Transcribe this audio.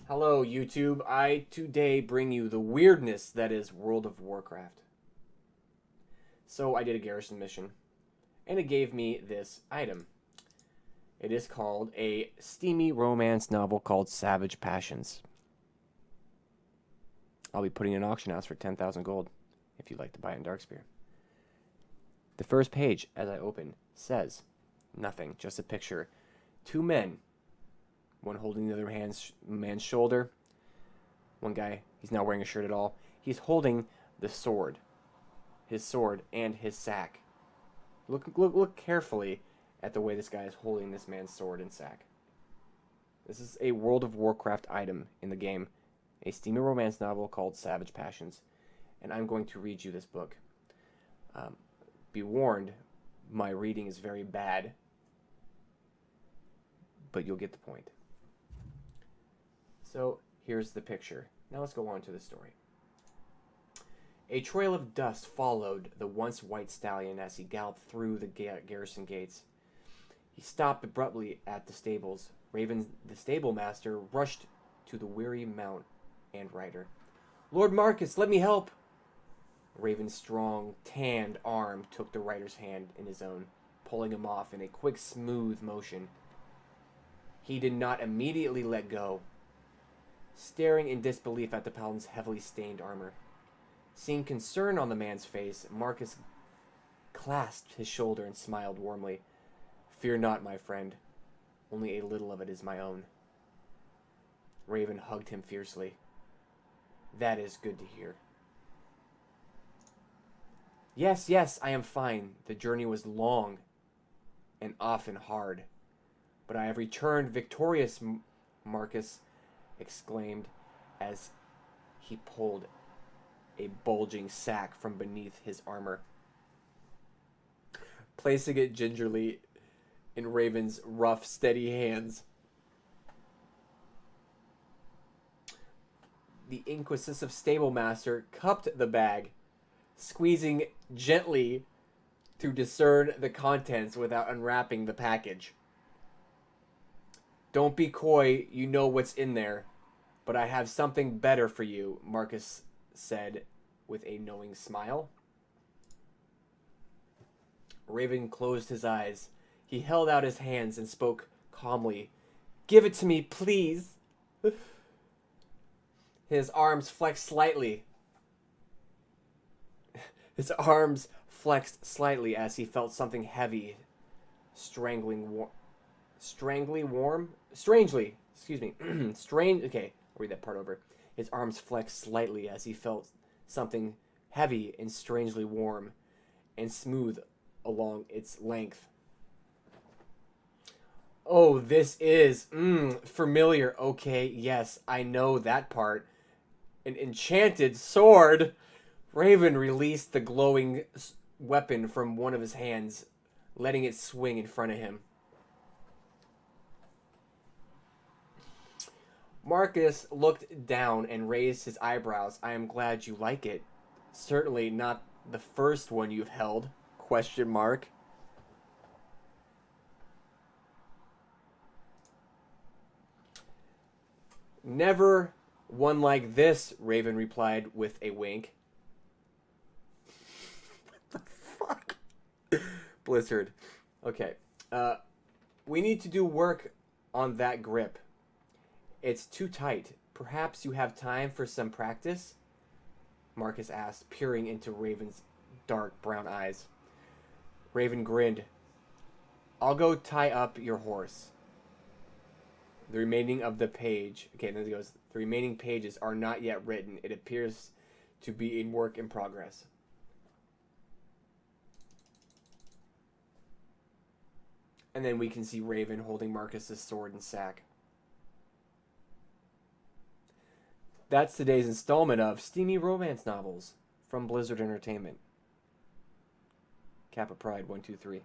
Hello, YouTube. I today bring you the weirdness that is World of Warcraft. So I did a garrison mission, and it gave me this item. It is called a steamy romance novel called Savage Passions. I'll be putting it in an auction house for 10,000 gold if you'd like to buy it in Darkspear. The first page, as I open, says nothing, just a picture. Two men, one holding the other man's shoulder. One guy, he's not wearing a shirt at all. He's holding the sword. His sword and his sack. Look carefully at the way this guy is holding this man's sword and sack. This is a World of Warcraft item in the game. A steamy romance novel called Savage Passions. And I'm going to read you this book. Be warned, my reading is very bad. But you'll get the point. So, here's the picture. Now let's go on to the story. A trail of dust followed the once white stallion as he galloped through the garrison gates. He stopped abruptly at the stables. Raven, the stable master, rushed to the weary mount and rider. "Lord Marcus, let me help!" Raven's strong, tanned arm took the rider's hand in his own, pulling him off in a quick, smooth motion. He did not immediately let go, staring in disbelief at the paladin's heavily stained armor. Seeing concern on the man's face, Marcus clasped his shoulder and smiled warmly. "Fear not, my friend. Only a little of it is my own." Raven hugged him fiercely. "That is good to hear." Yes, I am fine. The journey was long and often hard. But I have returned victorious," Marcus exclaimed as he pulled a bulging sack from beneath his armor, placing it gingerly in Raven's rough, steady hands. The inquisitive stable master cupped the bag, squeezing gently to discern the contents without unwrapping the package. "Don't be coy, you know what's in there, but I have something better for you," Marcus said with a knowing smile. Raven closed his eyes. He held out his hands and spoke calmly. "Give it to me, please." His arms flexed slightly. His arms flexed slightly as he felt something heavy, strangely, strange. Okay, I'll read that part over. His arms flexed slightly as he felt something heavy and strangely warm and smooth along its length. "Oh, this is familiar. Okay, yes, I know that part. An enchanted sword." Raven released the glowing weapon from one of his hands, letting it swing in front of him. Marcus looked down and raised his eyebrows. "I am glad you like it. Certainly not the first one you've held? Question mark. "Never one like this," Raven replied with a wink. What the fuck? Blizzard. Okay. We need to do work on that grip. It's too tight. Perhaps you have time for some practice?" Marcus asked, peering into Raven's dark brown eyes. Raven grinned. "I'll go tie up your horse. The remaining of the page..." Okay, then it goes, "The remaining pages are not yet written. It appears to be a work in progress." And then we can see Raven holding Marcus's sword and sack. That's today's installment of Steamy Romance Novels from Blizzard Entertainment. Kappa Pride 123.